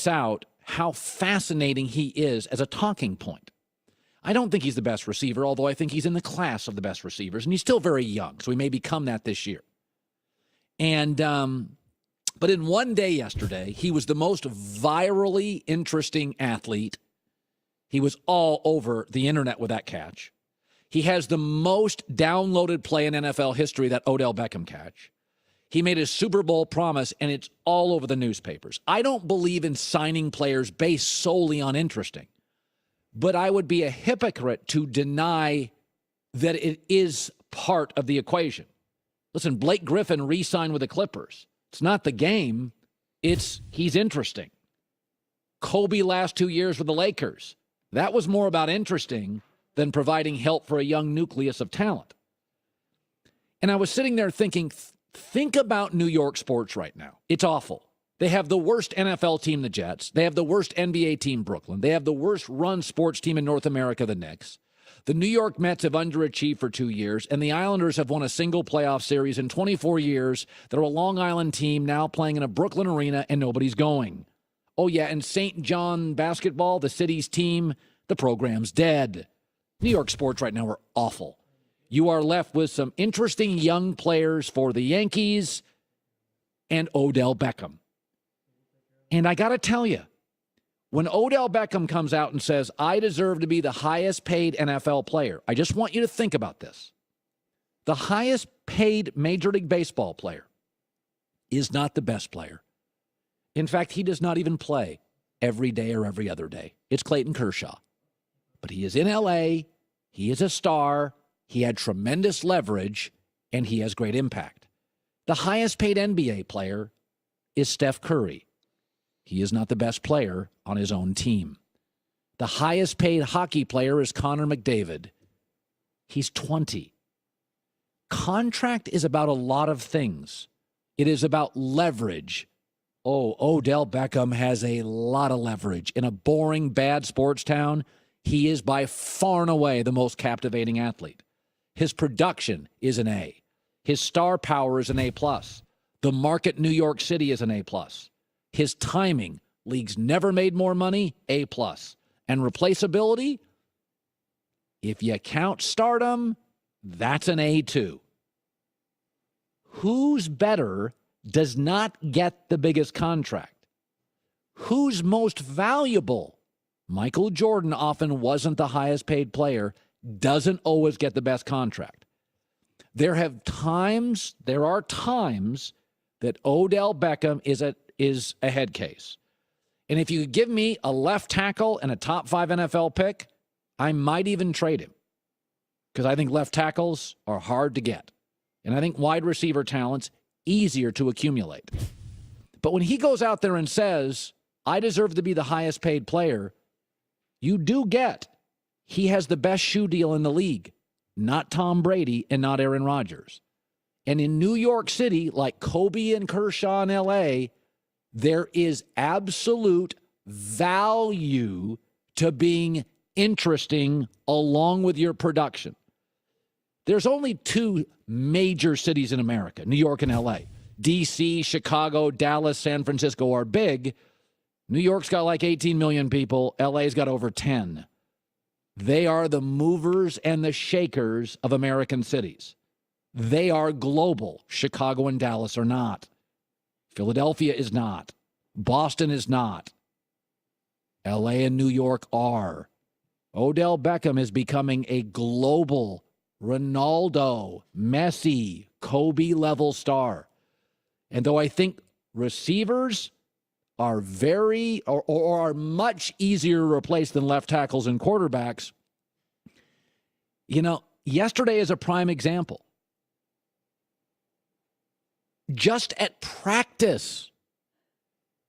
out how fascinating he is as a talking point. I don't think he's the best receiver, although I think he's in the class of the best receivers, and he's still very young, so he may become that this year. And but in one day yesterday, he was the most virally interesting athlete. He was all over the internet with that catch. He has the most downloaded play in NFL history, that Odell Beckham catch. He made his Super Bowl promise, and it's all over the newspapers. I don't believe in signing players based solely on interesting, but I would be a hypocrite to deny that it is part of the equation. Listen, Blake Griffin re-signed with the Clippers. It's not the game. He's interesting. Kobe last 2 years with the Lakers. That was more about interesting than providing help for a young nucleus of talent. And I was sitting there thinking, think about New York sports right now. It's awful. They have the worst NFL team, the Jets. They have the worst NBA team, Brooklyn. They have the worst run sports team in North America, the Knicks. The New York Mets have underachieved for 2 years, and the Islanders have won a single playoff series in 24 years. They're a Long Island team now playing in a Brooklyn arena, and nobody's going. Oh, yeah, and St. John basketball, the city's team, the program's dead. New York sports right now are awful. You are left with some interesting young players for the Yankees and Odell Beckham. And I got to tell you, when Odell Beckham comes out and says, I deserve to be the highest paid NFL player, I just want you to think about this. The highest paid Major League Baseball player is not the best player. In fact, he does not even play every day or every other day. It's Clayton Kershaw. But he is in L.A., he is a star, he had tremendous leverage, and he has great impact. The highest paid NBA player is Steph Curry. He is not the best player on his own team. The highest paid hockey player is Connor McDavid. He's 20. Contract is about a lot of things. It is about leverage. Oh, Odell Beckham has a lot of leverage. In a boring, bad sports town, he is by far and away the most captivating athlete. His production is an A. His star power is an A+. The market New York City is an A+. His timing, leagues never made more money, A+. And replaceability, if you count stardom, that's an A too. Who's better does not get the biggest contract. Who's most valuable? Michael Jordan often wasn't the highest paid player, doesn't always get the best contract. There are times that Odell Beckham is a head case. And if you could give me a left tackle and a top 5 NFL pick, I might even trade him. Because I think left tackles are hard to get. And I think wide receiver talent's easier to accumulate. But when he goes out there and says, I deserve to be the highest paid player, you do get he has the best shoe deal in the league, not Tom Brady and not Aaron Rodgers. And in New York City, like Kobe and Kershaw in L.A., there is absolute value to being interesting along with your production. There's only 2 major cities in America, New York and L.A. D.C., Chicago, Dallas, San Francisco are big. New York's got like 18 million people. L.A.'s got over 10. They are the movers and the shakers of American cities. They are global. Chicago and Dallas are not. Philadelphia is not. Boston is not. L.A. and New York are. Odell Beckham is becoming a global Ronaldo, Messi, Kobe-level star. And though I think receivers are are much easier to replace than left tackles and quarterbacks, yesterday is a prime example. Just at practice,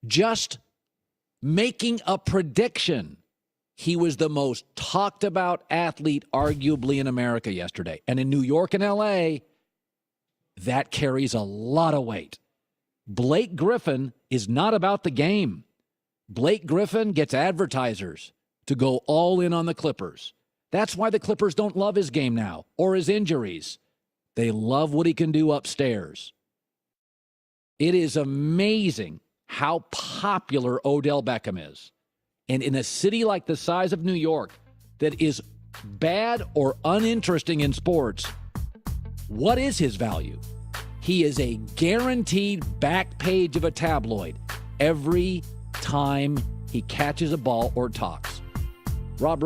just making a prediction, he was the most talked about athlete arguably in America yesterday. And in New York and L.A., that carries a lot of weight. Blake Griffin is not about the game. Blake Griffin gets advertisers to go all in on the Clippers. That's why the Clippers don't love his game now or his injuries. They love what he can do upstairs. It is amazing how popular Odell Beckham is. And in a city like the size of New York that is bad or uninteresting in sports, what is his value? He is a guaranteed back page of a tabloid every time he catches a ball or talks. Rob